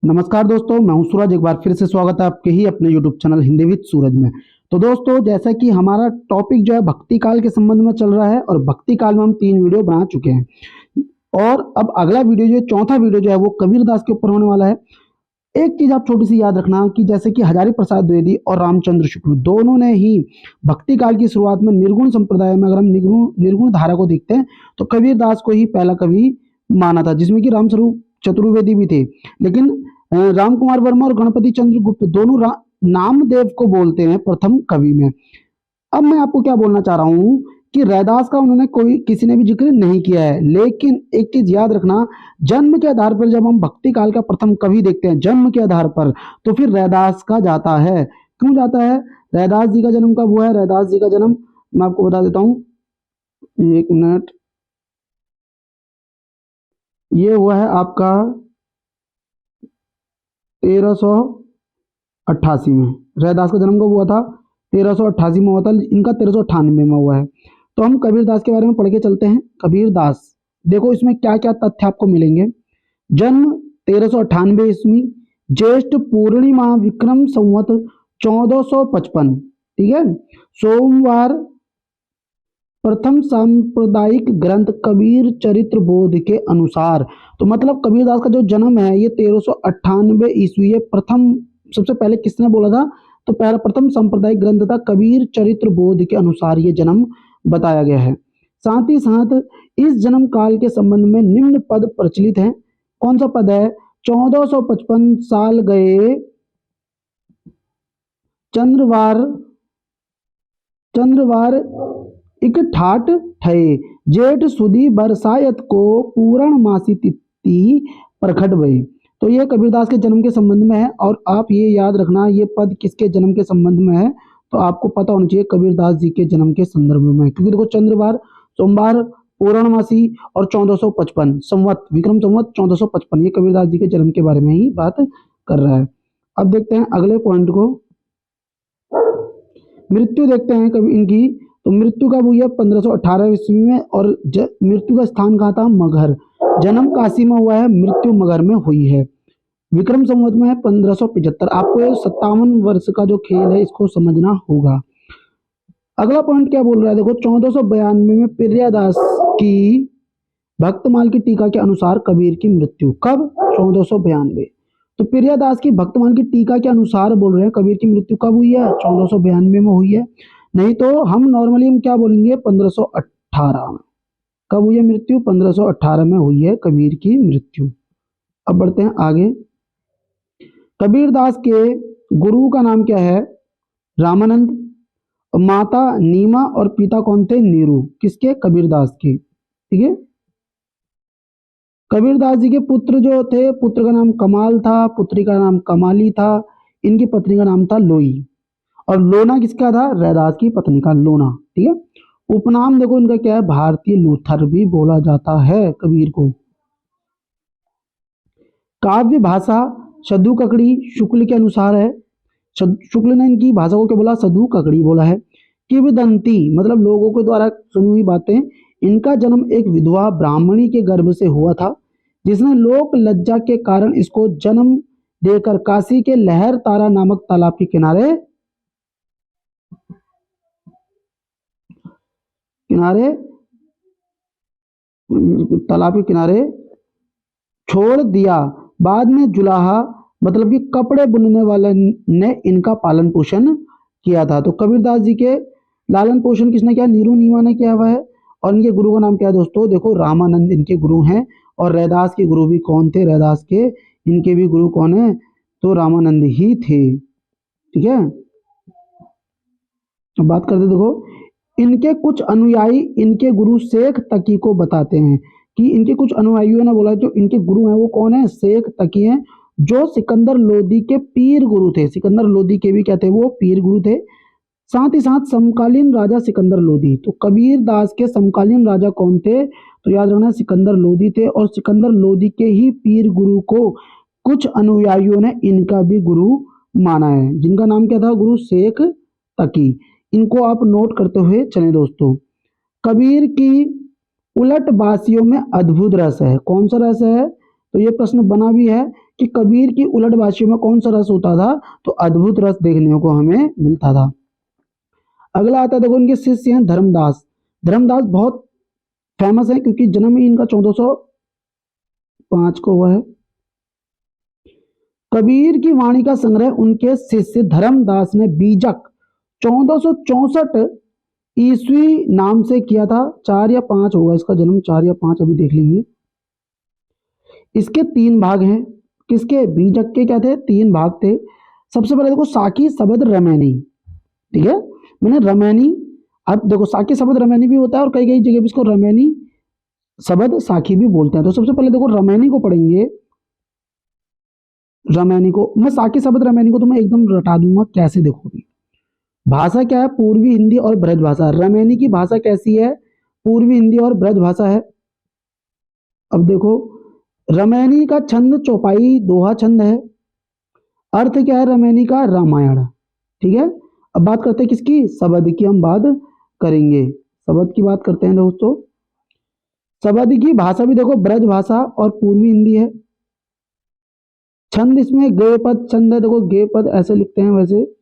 नमस्कार दोस्तों, मैं हूं सूरज। एक बार फिर से स्वागत है आपके ही अपने YouTube चैनल हिंदी विद सूरज में। तो दोस्तों, जैसा कि हमारा टॉपिक जो है भक्ति काल के संबंध में चल रहा है और भक्ति काल में हम 3 वीडियो बना चुके हैं और अब अगला वीडियो जो है, चौथा वीडियो जो है वो कबीरदास के ऊपर होने वाला है। एक चीज आप छोटी सी याद रखना कि जैसे कि हजारी प्रसाद द्विवेदी और रामचंद्र शुक्ल दोनों ने ही भक्ति काल की शुरुआत में निर्गुण संप्रदाय में, अगर हम निर्गुण धारा को देखते हैं तो कबीरदास को ही पहला कवि माना था, जिसमें कि रामस्वरूप चतुर्वेदी भी थे। लेकिन राम कुमार वर्मा और गणपति चंद्र गुप्त दोनों नामदेव को बोलते हैं प्रथम कवि में। अब मैं आपको क्या बोलना चाह रहा हूं कि रैदास का उन्होंने किसी ने भी जिक्र नहीं किया है, लेकिन एक चीज याद रखना, जन्म के आधार पर जब हम भक्ति काल का प्रथम कवि देखते हैं जन्म के आधार पर, तो फिर रैदास का जाता है। क्यों जाता है? रैदास जी का जन्म कब हुआ है? रैदास जी का जन्म मैं आपको बता देता हूं, एक मिनट। ये हुआ है आपका 1388 में। रैदास का जन्म कब हुआ था? 1388 में हुआ था। इनका 1398 में हुआ है। तो हम कबीरदास के बारे में पढ़ के चलते हैं। कबीरदास, देखो इसमें क्या क्या तथ्य आपको मिलेंगे। जन्म 1398 ईस्वी, ज्येष्ठ पूर्णिमा, विक्रम संवत 1455, ठीक है। सोमवार, प्रथम सांप्रदायिक ग्रंथ कबीर चरित्र बोध के अनुसार। तो मतलब कबीरदास का जो जन्म है ये 1398 ईस्वी है। प्रथम, सबसे पहले किसने बोला था? तो पहला प्रथम सांप्रदायिक ग्रंथ था कबीर चरित्र बोध के अनुसार ये जन्म बताया गया है। साथ ही साथ इस जन्म काल के संबंध में निम्न पद प्रचलित है। कौन सा पद है? 1455 साल गए चंद्रवार इक ठाट ठये, जेठ सुदी बरसायत को पूर्ण मासी तिथि प्रखट भई। तो ये कबीरदास के जन्म के संबंध में है और आप ये याद रखना ये पद किसके जन्म के संबंध में है, तो आपको पता होना चाहिए कबीरदास जी के जन्म के संदर्भ में। क्योंकि देखो, चंद्रवार, सोमवार, पूर्णमासी और 1455 संवत, विक्रम संवत 1455, ये कबीरदास जी के जन्म के बारे में ही बात कर रहा है। अब देखते हैं अगले पॉइंट को। मृत्यु देखते हैं कभी इनकी। तो मृत्यु कब हुई है? 1518 ईस्वी में। और मृत्यु का स्थान कहाँ था? मगहर। जन्म काशी में हुआ है, मृत्यु मगहर में हुई है। विक्रम संवत में है 1575। आपको ये 57 वर्ष का जो खेल है इसको समझना होगा। अगला पॉइंट क्या बोल रहा है? देखो, 1492 में पिर्यादास की भक्तमाल की टीका के अनुसार कबीर की मृत्यु। कब? 1492। तो पिर्यादास की भक्तमाल की टीका के अनुसार बोल रहे हैं कबीर की मृत्यु कब हुई है? 1492 में हुई है। नहीं तो हम नॉर्मली हम क्या बोलेंगे? 1518 में। कब हुई है मृत्यु? 1518 में हुई है कबीर की मृत्यु। अब बढ़ते हैं आगे। कबीरदास के गुरु का नाम क्या है? रामानंद। माता नीमा और पिता कौन थे? नीरू। किसके? कबीरदास के, ठीक है। कबीरदास जी के पुत्र जो थे, पुत्र का नाम कमाल था, पुत्री का नाम कमाली था, इनकी पत्नी का नाम था लोई। और लोना किसका था? रैदास की पत्नी का, लोना, ठीक है। उपनाम देखो इनका क्या है? भारतीय लूथर भी बोला जाता है कबीर को। काव्य भाषा सदु ककड़ी शुक्ल के अनुसार है। शुक्ल ने इनकी भाषा को क्या बोला? सदु ककड़ी बोला है। किंवदंती मतलब लोगों के द्वारा सुनी हुई बातें। इनका जन्म एक विधवा ब्राह्मणी के गर्भ से हुआ था, जिसने लोक लज्जा के कारण इसको जन्म देकर काशी के लहर तारा नामक तालाब के किनारे तालाब के किनारे छोड़ दिया। बाद में जुलाहा मतलब कि कपड़े बुनने वाले ने इनका पालन पोषण किया था। तो कबीरदास जी के लालन पोषण किसने किया? नीरू नीमा ने किया हुआ है। और इनके गुरु का नाम क्या है दोस्तों? देखो, रामानंद इनके गुरु हैं। और रैदास के गुरु भी कौन थे? रैदास के इनके भी गुरु कौन है? तो रामानंद ही थे, ठीक है। अब बात करते, देखो इनके कुछ अनुयायी इनके गुरु शेख तकी को बताते हैं कि इनके कुछ अनुयायियों ने बोला जो इनके गुरु हैं वो कौन है? शेख तकी हैं, जो सिकंदर लोदी के पीर गुरु थे। सिकंदर लोदी के भी क्या थे? वो पीर गुरु थे। साथ ही साथ समकालीन राजा सिकंदर लोदी। तो कबीर दास के समकालीन राजा कौन थे? तो याद रखना, सिकंदर लोदी थे। और सिकंदर लोदी के ही पीर गुरु को कुछ अनुयायियों ने इनका भी गुरु माना है, जिनका नाम क्या था? गुरु शेख तकी। इनको आप नोट करते हुए चले दोस्तों। कबीर की उलट बासियों में अद्भुत रस है। कौन सा रस है? तो ये प्रश्न बना भी है कि कबीर की उलट भाषियों में कौन सा रस होता था, तो अद्भुत रस देखने को हमें मिलता था। अगला आता है, देखो इनके शिष्य हैं धर्मदास। धर्मदास बहुत फेमस है क्योंकि जन्म ही इनका 1405 को हुआ है। कबीर की वाणी का संग्रह उनके शिष्य धर्मदास ने बीजक 1464 ईस्वी नाम से किया था। 4 या 5 होगा इसका जन्म, 4 या 5 अभी देख लेंगे। इसके 3 भाग हैं। किसके? बीजक के क्या थे? 3 भाग थे। सबसे पहले देखो साकी शब्द रमैनी, ठीक है, मैंने रमैनी, अब देखो साकी शब्द रमैनी भी होता है और कई कई जगह भी इसको रमैनी शब्द साखी भी बोलते हैं। तो सबसे पहले देखो रमैनी को पढ़ेंगे। रमैनी को मैं साकी शब्द रमैनी को तो मैं एकदम रटा दूंगा, कैसे देखो भी। भाषा क्या है? पूर्वी हिंदी और ब्रज भाषा। रमैनी की भाषा कैसी है? पूर्वी हिंदी और ब्रज भाषा है। अब देखो रमैनी का छंद चौपाई दोहा छंद है। अर्थ क्या है रमैनी का? रामायण, ठीक है। अब बात करते हैं किसकी? शब्द की हम बात करेंगे। शब्द की बात करते हैं दोस्तों। शब्द की भाषा भी देखो ब्रज भाषा और पूर्वी हिंदी है। छंद इसमें गेय पद छंद है। देखो गेय पद ऐसे लिखते हैं, वैसे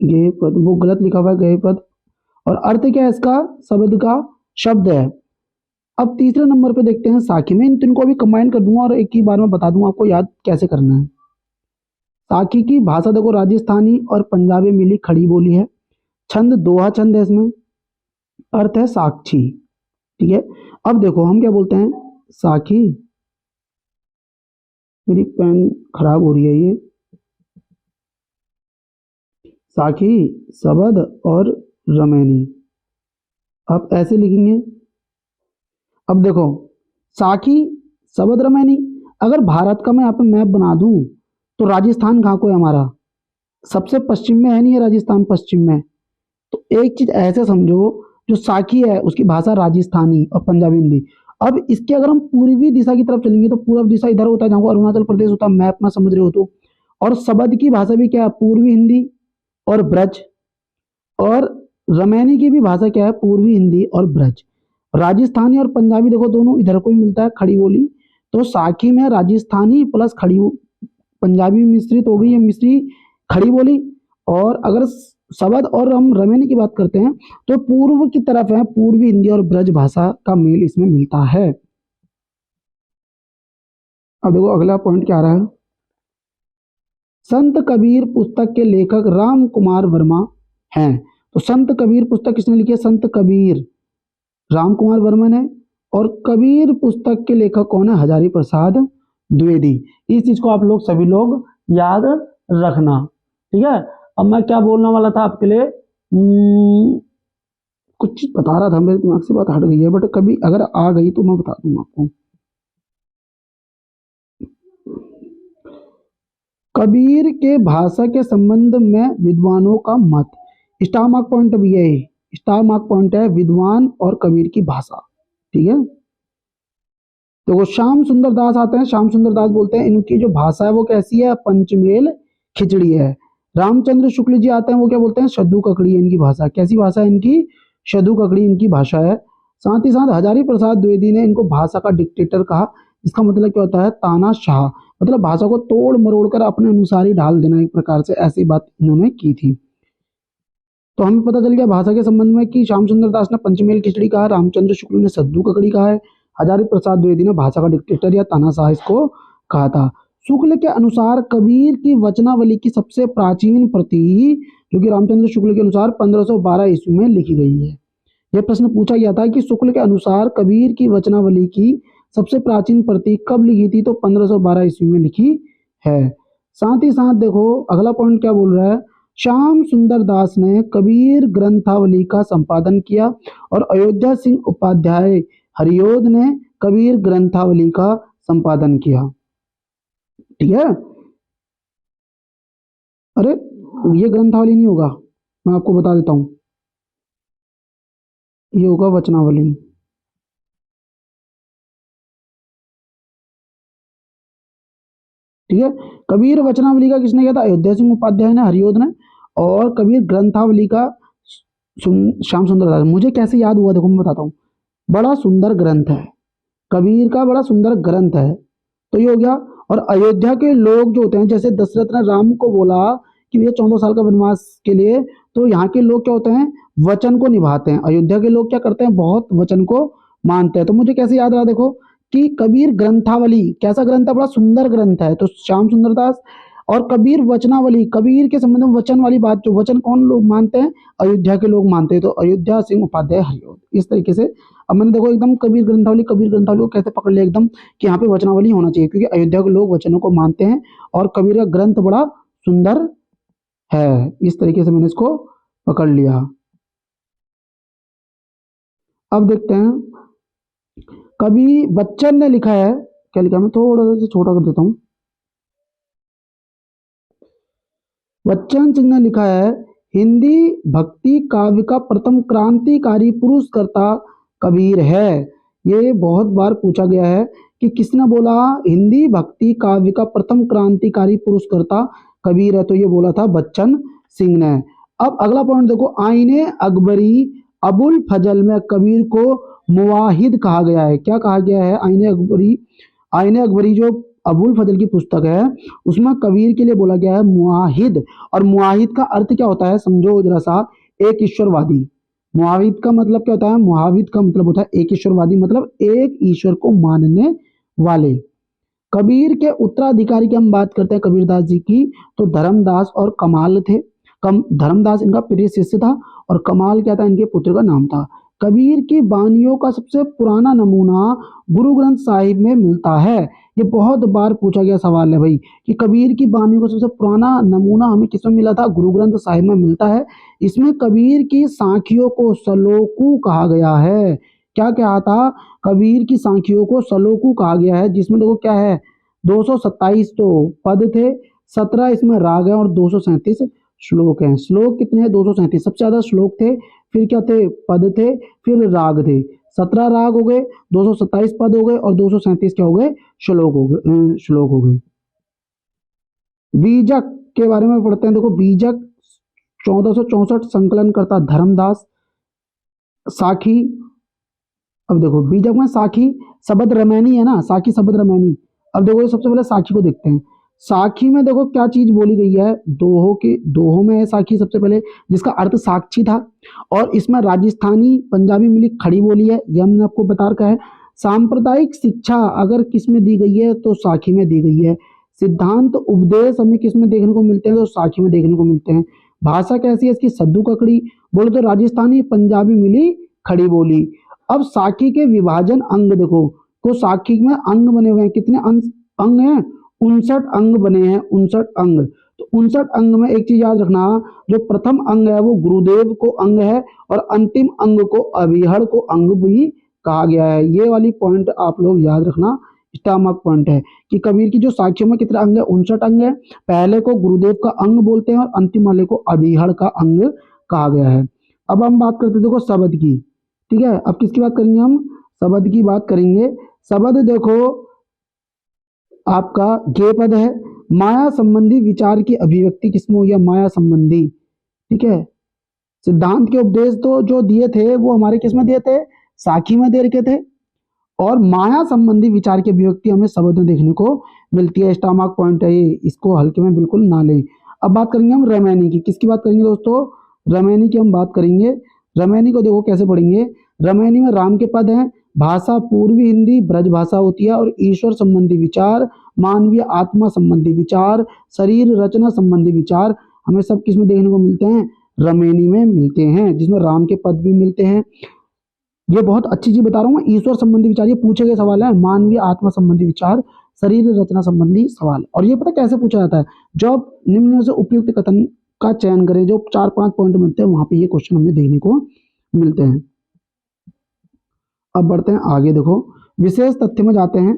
गेय पद वो गलत लिखा हुआ है गेय पद। और अर्थ क्या है इसका? शब्द का शब्द है। अब तीसरे नंबर पे देखते हैं साखी में। इन तीन को अभी कंबाइन कर दूंगा और एक ही बार में बता दूंगा आपको याद कैसे करना है। साखी की भाषा देखो राजस्थानी और पंजाबी मिली खड़ी बोली है। छंद दोहा छंद है इसमें। अर्थ है साक्षी, ठीक है। अब देखो हम क्या बोलते हैं, साखी, मेरी पेन खराब हो रही है ये, साखी शब्द और रमैनी, आप ऐसे लिखेंगे। अब देखो साखी शब्द रमैनी, अगर भारत का मैं यहाँ पे मैप बना दूं तो राजस्थान कहाँ को है हमारा? सबसे पश्चिम में है, नहीं है राजस्थान पश्चिम में? तो एक चीज ऐसे समझो, जो साखी है उसकी भाषा राजस्थानी और पंजाबी हिंदी। अब इसके अगर हम पूर्वी दिशा की तरफ चलेंगे तो पूर्व दिशा इधर होता है जहाँ को अरुणाचल प्रदेश होता है, मैप में समझ रहे हो तो। और शब्द की भाषा भी क्या है? पूर्वी हिंदी और ब्रज। और रमैनी की भी भाषा क्या है? पूर्वी हिंदी और ब्रज। राजस्थानी और पंजाबी देखो दोनों इधर को ही मिलता है, खड़ी बोली। तो साखी में राजस्थानी प्लस खड़ी पंजाबी मिश्रित हो गई है, मिश्री खड़ी बोली। और अगर शब्द और हम रमैनी की बात करते हैं तो पूर्व की तरफ है, पूर्वी हिंदी और ब्रज भाषा का मेल इसमें मिलता है। अब देखो अगला पॉइंट क्या आ रहा है। संत कबीर पुस्तक के लेखक राम कुमार वर्मा हैं। तो संत कबीर पुस्तक किसने लिखी है? संत कबीर राम कुमार वर्मा ने। और कबीर पुस्तक के लेखक कौन है? हजारी प्रसाद द्विवेदी। इस चीज को आप लोग सभी लोग याद रखना, ठीक है। अब मैं क्या बोलने वाला था आपके लिए, कुछ चीज बता रहा था, मेरे दिमाग से बात हट गई है, बट कभी अगर आ गई तो मैं बता दूंगा आपको। कबीर के भाषा के संबंध में विद्वानों का मत। स्टार मार्क पॉइंट भी है, स्टार मार्क पॉइंट है विद्वान और कबीर की भाषा, ठीक है। तो वो श्याम सुंदर दास आते हैं। श्याम सुंदर दास बोलते हैं इनकी जो भाषा है वो कैसी है? पंचमेल खिचड़ी है। रामचंद्र शुक्ल जी आते हैं, वो क्या बोलते हैं? शद्दू ककड़ी है इनकी भाषा। कैसी भाषा है इनकी? शद्दू ककड़ी इनकी भाषा है। साथ ही साथ हजारी प्रसाद द्विवेदी ने इनको भाषा का डिक्टेटर कहा। इसका मतलब क्या होता है? तानाशाह, मतलब भाषा को तोड़ मरोड़ कर अपने अनुसार ही ढाल देना, एक प्रकार से ऐसी बात इन्होंने की थी। तो हमें पता चल गया भाषा के संबंध में कि श्याम सुंदर दास ने पंचमेल खिचड़ी कहा, रामचंद्र शुक्ल ने सद्दू ककड़ी कहा है, हजारी प्रसाद द्विवेदी ने भाषा का डिक्टेटर या तानाशाह इसको कहा था। शुक्ल के अनुसार कबीर की वचनावली की सबसे प्राचीन प्रति, जो कि रामचंद्र शुक्ल के अनुसार 1512 ईस्वी में लिखी गई है। यह प्रश्न पूछा गया था कि शुक्ल के अनुसार कबीर की वचनावली की सबसे प्राचीन प्रति कब लिखी थी? तो 1512 ईस्वी में लिखी है। साथ ही साथ देखो अगला पॉइंट क्या बोल रहा है। श्याम सुंदर दास ने कबीर ग्रंथावली का संपादन किया और अयोध्या सिंह उपाध्याय हरियोद ने कबीर ग्रंथावली का संपादन किया, ठीक है। अरे ये ग्रंथावली नहीं होगा, मैं आपको बता देता हूं, ये होगा वचनावली। ठीक है, कबीर वचनावली का किसने किया था? अयोध्या सिंह उपाध्याय ने, हरियोद ने। और कबीर ग्रंथावली का श्याम सुंदर दास। मुझे कैसे याद हुआ देखो मैं बताता हूँ। बड़ा सुंदर ग्रंथ है, कबीर का बड़ा सुंदर ग्रंथ है। तो ये हो गया। और अयोध्या के लोग जो होते हैं, जैसे दशरथ ने राम को बोला कि भैया 14 साल का वनवास के लिए, तो यहाँ के लोग क्या होते हैं, वचन को निभाते हैं। अयोध्या के लोग क्या करते हैं, बहुत वचन को मानते हैं। तो मुझे कैसे याद रहा, देखो कि कबीर ग्रंथावली कैसा ग्रंथ है, बड़ा सुंदर ग्रंथ है। तो श्याम सुंदर दास और कबीर वचनावली, कबीर के संबंध में वचन वाली बात, जो वचन कौन लोग मानते हैं, अयोध्या के लोग मानते हैं। तो अयोध्या सिंह उपाध्याय हरिओद, इस तरीके से। अब मैंने देखो एकदम कबीर ग्रंथावली को कैसे पकड़ लिया एकदम, कि यहाँ पे वचनावली होना चाहिए, क्योंकि अयोध्या के लोग वचनों को मानते हैं और कबीर का ग्रंथ बड़ा सुंदर है। इस तरीके से मैंने इसको पकड़ लिया। अब देखते हैं, कवि बच्चन ने लिखा है, क्या लिखा है, मैं थोड़ा सा छोटा कर देता हूं। बच्चन सिंह ने लिखा है, हिंदी भक्ति काव्य का प्रथम क्रांतिकारी पुरुषकर्ता कबीर है। ये बहुत बार पूछा गया है कि किसने बोला हिंदी भक्ति काव्य का प्रथम क्रांतिकारी पुरुषकर्ता कबीर है, तो ये बोला था बच्चन सिंह ने। अब अगला पॉइंट देखो, आईने अकबरी अबुल फजल में कबीर को मुवाहिद कहा गया है। क्या कहा गया है, आईने अकबरी जो अबुल फजल की पुस्तक है, उसमें कबीर के लिए बोला गया है मुवाहिद। और मुवाहिद का अर्थ क्या होता है, समझो जरा सा, एक ईश्वरवादी। मुवाहिद का मतलब क्या होता है, मुवाहिद का मतलब होता है एक ईश्वरवादी, मतलब एक ईश्वर को मानने वाले। कबीर के उत्तराधिकारी की हम बात करते हैं कबीरदास जी की, तो धर्मदास और कमाल थे। धर्मदास इनका प्रिय शिष्य था और कमाल क्या था, इनके पुत्र का नाम था। कबीर की बानियों का सबसे पुराना नमूना गुरु ग्रंथ साहिब में मिलता है। ये बहुत बार पूछा गया सवाल है भाई, कि कबीर की बानियों का सबसे पुराना नमूना हमें किसमें मिला था, गुरु ग्रंथ साहिब में मिलता है। इसमें कबीर की साखियों को सलोकू कहा गया है। क्या कहा था, कबीर की साखियों को सलोकू कहा गया है, जिसमें देखो क्या है, 227 तो पद थे, 17 इसमें राग है और 237 श्लोक हैं। श्लोक कितने हैं, 237, सबसे ज्यादा श्लोक थे, फिर क्या थे, पद थे, फिर राग थे। 17 राग हो गए, 227 पद हो गए और 237 क्या हो गए, श्लोक हो गए। बीजक के बारे में पढ़ते हैं, देखो बीजक 1464 संकलन करता धर्मदास। साखी, अब देखो बीजक में साखी शब्द रमैनी है ना, साखी शब्द रमैनी। अब देखो सबसे पहले साखी को देखते हैं। साखी में देखो क्या चीज बोली गई है, दोहो में है साखी सबसे पहले, जिसका अर्थ साक्षी था। और इसमें राजस्थानी पंजाबी मिली खड़ी बोली है, यह हमने आपको बता रखा है। सांप्रदायिक शिक्षा अगर किसमें दी गई है, तो साखी में दी गई है। सिद्धांत उपदेश हमें किसमें देखने को मिलते हैं, तो साखी में देखने को मिलते हैं। भाषा कैसी है इसकी, सद्दू ककड़ी बोले तो राजस्थानी पंजाबी मिली खड़ी बोली। अब साखी के विभाजन अंग देखो, तो साखी में अंग बने हुए हैं, कितने अंग हैं, 59 अंग बने हैं, 59 अंग। तो 59 अंग में एक चीज याद रखना, जो प्रथम अंग है वो गुरुदेव को अंग है और अंतिम अंग को अभिहड़ को अंग भी कहा गया है। ये वाली पॉइंट आप लोग याद रखना, स्टामक पॉइंट है कि कबीर की जो साखियों में कितने अंग है, 59 अंग है। पहले को गुरुदेव का अंग बोलते हैं और अंतिम वाले को अभिहड़ का अंग कहा गया है। अब हम बात करते देखो शब्द की, ठीक है। अब किसकी बात करेंगे, हम शब्द की बात करेंगे। शब्द देखो आपका गे पद है, माया संबंधी विचार की अभिव्यक्ति किसमें हुई है, माया संबंधी, ठीक है। सिद्धांत के उपदेश तो जो दिए थे वो हमारे किसमें दिए थे, साखी में दे रखे थे। और माया संबंधी विचार की अभिव्यक्ति हमें शब्द में देखने को मिलती है। स्टामक पॉइंट है ये, इसको हल्के में बिल्कुल ना लें। अब बात करेंगे हम रमैनी की, किसकी बात करेंगे दोस्तों, रमैनी की हम बात करेंगे। रमैनी को देखो कैसे पढ़ेंगे, रमैनी में राम के पद हैं, भाषा पूर्वी हिंदी ब्रज भाषा होती है और ईश्वर संबंधी विचार, मानवीय आत्मा संबंधी विचार, शरीर रचना संबंधी विचार हमें सब किसमें देखने को मिलते हैं, रमैनी में मिलते हैं, जिसमें राम के पद भी मिलते हैं। ये बहुत अच्छी चीज बता रहा हूँ, ईश्वर संबंधी विचार ये पूछे गए सवाल है, मानवीय आत्मा संबंधी विचार, शरीर रचना संबंधी सवाल। और ये पता कैसे पूछा जाता है, जब निम्न में से उपयुक्त कथन का चयन करें, जो 4-5 पॉइंट मिलते हैं वहां पे ये क्वेश्चन हमें देखने को मिलते हैं। अब बढ़ते हैं आगे, देखो विशेष तथ्य में जाते हैं।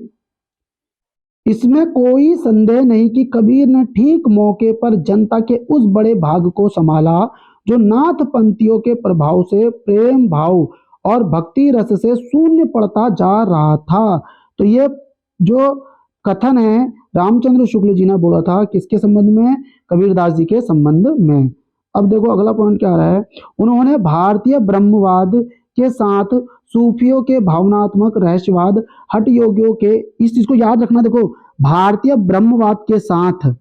इसमें कोई संदेह नहीं कि कबीर ने ठीक मौके पर जनता के उस बड़े भाग को संभाला जो नाथ पंथियों के प्रभाव से प्रेम भाव और भक्ति रस से शून्य पड़ता जा रहा था। तो ये जो कथन है रामचंद्र शुक्ल जी ने बोला था, किसके संबंध में, कबीरदास जी के संबंध में। अब देखो अगला पॉइंट क्या आ रहा है, उन्होंने भारतीय ब्रह्मवाद के साथ सूफियों के भावनात्मक रहस्यवाद, हठ योगियों के, इस चीज को याद रखना, देखो भारतीय ब्रह्मवाद के साथ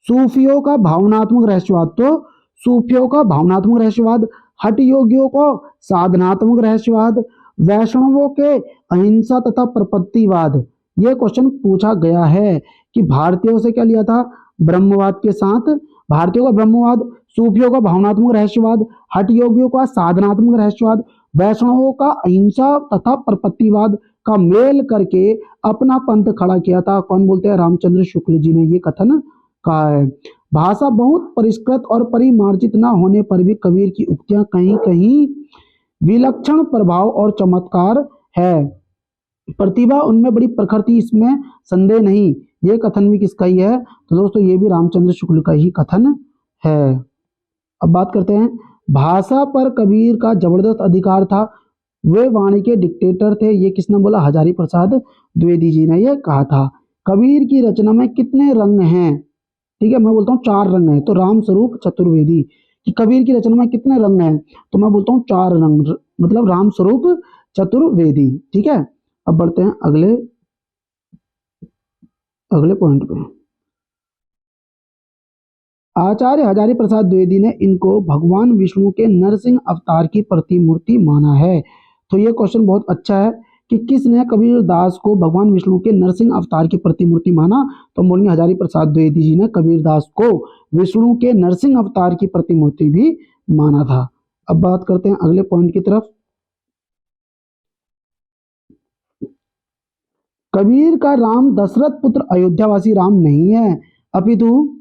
सूफियों का भावनात्मक रहस्यवाद, तो सूफियों का भावनात्मक रहस्यवाद, हठ योगियों को साधनात्मक रहस्यवाद, वैष्णवों के अहिंसा तथा प्रपत्तिवाद। ये क्वेश्चन पूछा गया है कि भारतीयों से क्या लिया था, ब्रह्मवाद के साथ भारतीयों का ब्रह्मवाद, सूफियों का भावनात्मक रहस्यवाद, हठ योगियों का साधनात्मक रहस्यवाद, वैष्णवों का अहिंसा तथा प्रपत्तिवाद का मेल करके अपना पंथ खड़ा किया था। कौन बोलते हैं, रामचंद्र शुक्ल जी ने ये कथन कहा है। भाषा बहुत परिष्कृत और परिमार्जित न होने पर भी कबीर की उक्तियां कहीं कहीं विलक्षण प्रभाव और चमत्कार है। प्रतिभा उनमें बड़ी प्रखर थी, इसमें संदेह नहीं। ये कथन भी किसका ही है, तो दोस्तों ये भी रामचंद्र शुक्ल का ही कथन है। अब बात करते हैं, भाषा पर कबीर का जबरदस्त अधिकार था, वे वाणी के डिक्टेटर थे। ये किसने बोला, हजारी प्रसाद द्विवेदी जी ने ये कहा था। कबीर की रचना में कितने रंग हैं, ठीक है, मैं बोलता हूँ 4 रंग हैं। तो राम स्वरूप चतुर्वेदी कि कबीर की रचना में कितने रंग हैं, तो मैं बोलता हूँ 4 रंग, मतलब राम स्वरूप चतुर्वेदी। ठीक है, अब बढ़ते हैं अगले पॉइंट पे। आचार्य हजारी प्रसाद द्विवेदी ने इनको भगवान विष्णु के नरसिंह अवतार की प्रतिमूर्ति माना है। तो ये क्वेश्चन बहुत अच्छा है कि किसने कबीर दास को भगवान विष्णु के नरसिंह अवतार की प्रतिमूर्ति माना, तो बोलेंगे हजारी प्रसाद द्विवेदी जी ने कबीर दास को विष्णु के नरसिंह अवतार की प्रतिमूर्ति भी माना था। अब बात करते हैं अगले पॉइंट की तरफ। कबीर का राम दशरथ पुत्र अयोध्यावासी राम नहीं है, अपितु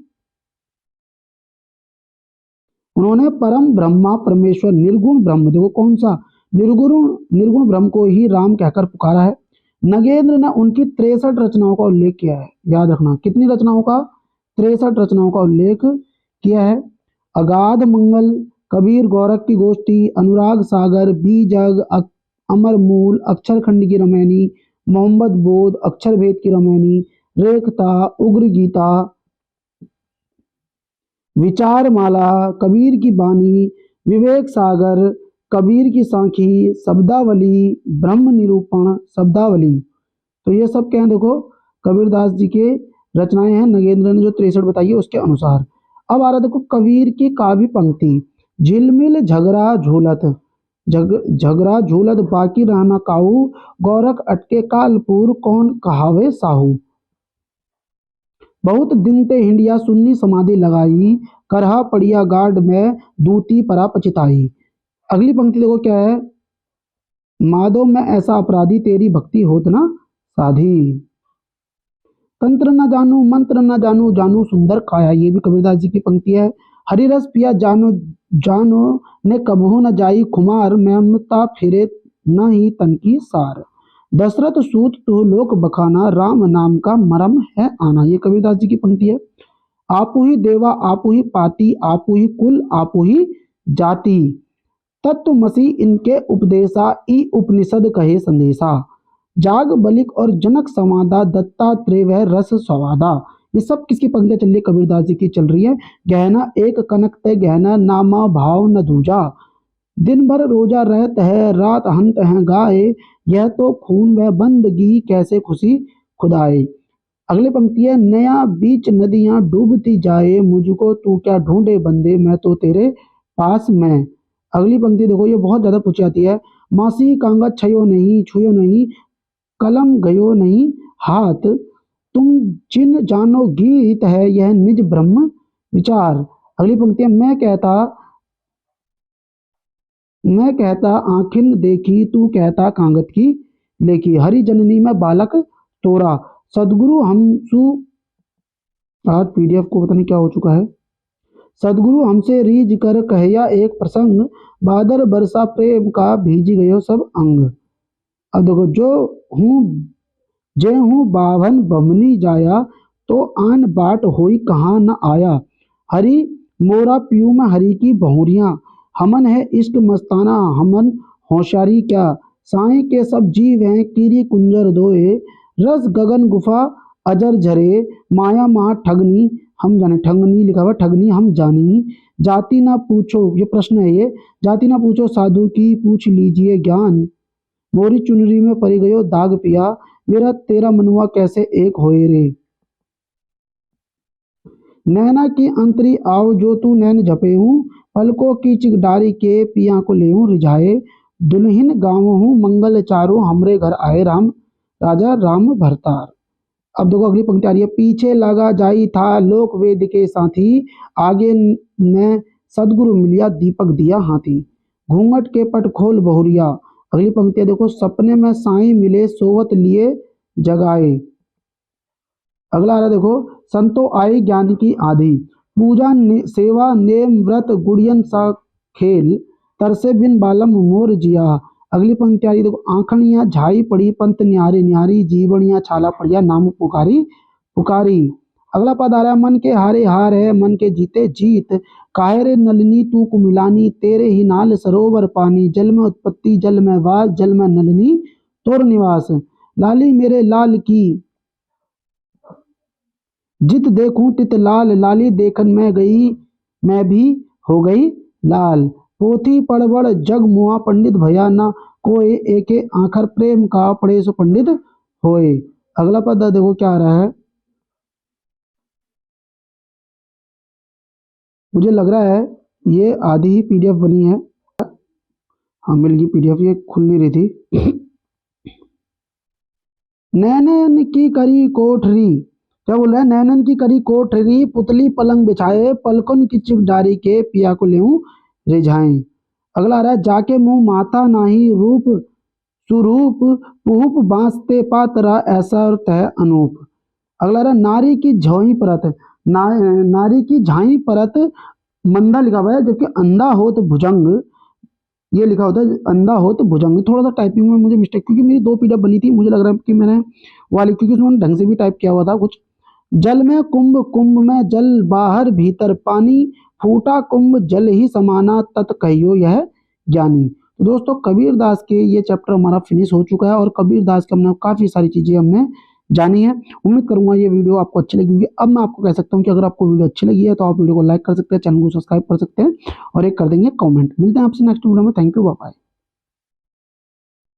उन्होंने परम ब्रह्मा परमेश्वर निर्गुण ब्रह्म, देखो कौन सा, निर्गुण ब्रह्म को ही राम कहकर पुकारा है। नगेंद्र ने उनकी 63 रचनाओं का उल्लेख किया है। याद रखना, कितनी रचनाओं का, 63 रचनाओं का उल्लेख किया है। अगाध मंगल, कबीर गोरख की गोष्ठी, अनुराग सागर, बीजग, अमर मूल, अक्षर खंड की रामायणी, मोहम्मद बोध, अक्षर भेद की रामायणी, रेखता, उग्र गीता, विचारमाला, कबीर की बानी, विवेक सागर, कबीर की सांखी, शब्दावली, ब्रह्म निरूपण, शब्दावली। तो ये सब क्या है, देखो कबीरदास जी के रचनाएं हैं। नगेंद्र ने जो 63 बताई है उसके अनुसार। अब आ रहा देखो कबीर की काव्य पंक्ति, झिलमिल झगड़ा झूलत, झगड़ा झूलत बाकी रहना काऊ, गोरख अटके कालपुर कौन कहावे साहू। बहुत दिन ते हिंडिया सुन्नी समाधि लगाई, करहा पड़िया गार्ड में दूती परा पचिताई। अगली पंक्ति देखो क्या है, माधो में ऐसा अपराधी तेरी भक्ति होत ना साधी। तंत्र न जानू मंत्र न जानू, जानू सुंदर काया, ये भी कबीरदास जी की पंक्ति है। हरिरस पिया जानो जानो ने कबहू न जाई खुमार, ममता फिरे न ही तन की सार। दशरथ सूत तो लोक बखाना, राम नाम का मरम है आना। ये कबीरदास जी की पंक्ति है। आपू ही देवा आपू ही पाती, आपू ही कुल आपू ही जाति, तत्वमसी इनके उपदेशा, ई उपनिषद कहे संदेशा। जाग बलिक और जनक संवादा, दत्तात्रेय वह रस स्वादा। ये सब किसकी पंक्तियां चल रही है, कबीरदास जी की चल रही है। गहना एक कनक ते गहना, नामा भाव न दूजा, दिन भर रोजा रहत है, रात हंत है गाए, यह तो खून वह बंदगी, कैसे खुशी खुदाए। अगली पंक्ति है, नया बीच नदियां डूबती जाए, मुझको तू क्या ढूंढे बंदे, मैं तो तेरे पास मैं। अगली पंक्ति देखो, ये बहुत ज्यादा पूछी जाती है। मासी कांगा छयो नहीं, छुयो नहीं, कलम गयो नहीं हाथ, तुम जिन जानो गीत है यह निज ब्रह्म विचार। अगली पंक्ति है, मैं कहता आँखिन देखी, तू कहता कांगत की लेखी, हरि जननी में बालक तोरा, सदगुरु हमसु, आज पीडीएफ को पता नहीं क्या हो चुका है। सदगुरु हमसे रीझ कर कहया एक प्रसंग, बादल बरसा प्रेम का भीज गयो सब अंग। अब देखो, जे हूँ बाभन बमनी जाया, तो आन बाट होई कहाँ न आया, हरि मोरा पियू में हरि की बहुरियाँ, हमन है इश्क मस्ताना हमन होशियारी क्या, साई के सब जीव हैं कीरी कुंजर दोए, रस गगन गुफा अजर झरे, माया महा ठगनी हम जाने, ठगनी लिखा हुआ ठगनी हम जानी, जाति ना पूछो, ये प्रश्न है, ये जाति ना पूछो साधु की पूछ लीजिए ज्ञान, मोरी चुनरी में परी गयो दाग पिया, मेरा तेरा मनुआ कैसे एक होए रे। नैना की अंतरी आओ जो तू नैन झपे हूँ, पलकों की चिगडारी के पिया को ले हूँ रिझाए, दुल्हिन गाँव हूँ मंगल चारों हमरे घर आए राम, राजा राम भरतार। अब देखो अगली पंक्ति आ रही है, पीछे लगा जाई था लोक वेद के साथी, आगे न सदगुरु मिलिया दीपक दिया हाथी, घूंघट के पट खोल बहुरिया। अगली पंक्ति है देखो, सपने में साईं मिले सोवत लिए जगाए। अगला आ रहा है देखो, संतो आई ज्ञान की आधी, पूजा सेवा नेम व्रत गुड़ियन सा खेल, तरसे बिन बालम मोर जिया। अगली पंक्ति आ रही देखो, आंखनिया झाई पड़ी पंत न्यारी न्यारी, जीवनिया छाला पड़िया नाम पुकारी पुकारी। अगला पद आ रहा है, मन के हारे हार है मन के जीते जीत, काहे रे नलिनी तू कुमिलानी, तेरे ही नाल सरोवर पानी, जल में उत्पत्ति जल में वास, जल में नलिनी तोर निवास, लाली मेरे लाल की जित देखूं तित लाल, लाली देखन में गई मैं भी हो गई लाल, पोथी पढ़बड़ जग मुआ पंडित भया ना, कोई एके आखर प्रेम का पढ़े सो पंडित होए। अगला पद देखो क्या आ रहा है, मुझे लग रहा है ये आधी ही पीडीएफ बनी है। हाँ मिल गई पीडीएफ, ये खुल नहीं रही थी। नैनन की करी कोठरी, क्या बोल रहा है, नैनन की करी कोठरी पुतली पलंग बिछाए, पलकन की चिगडारी के पिया को लेऊं रिझाएं। अगला आ रहा है, जाके मुंह माथा नाही रूप सुरूप, पुहुप बांसते पातरा ऐसा तह अनूप। अगला आ रहा है, नारी की झोई परत, नारी की झाई परत मंदा लिखा हुआ है, जबकि अंधा हो तो भुजंग ये लिखा होता है, अंधा हो तो भुजंग। थोड़ा सा टाइपिंग में मुझे मिस्टेक, क्योंकि मेरी दो पीडीएफ बनी थी, मुझे लग रहा है कि मैंने वाली, क्योंकि उसमें ढंग से भी टाइप किया हुआ था कुछ। जल में कुंभ कुंभ में जल बाहर भीतर पानी, फूटा कुंभ जल ही समाना तत् कहियो यह ज्ञानी। तो दोस्तों कबीरदास के ये चैप्टर हमारा फिनिश हो चुका है, और कबीरदास के हमने काफ़ी सारी चीज़ें हमने जानी है। उम्मीद करूंगा ये वीडियो आपको अच्छी लगी होगी। अब मैं आपको कह सकता हूँ कि अगर आपको वीडियो अच्छी लगी है तो आप वीडियो को लाइक कर सकते हैं, चैनल को सब्सक्राइब कर सकते हैं, और एक कर देंगे कमेंट। मिलते हैं आपसे नेक्स्ट वीडियो में। Thank you, bye bye.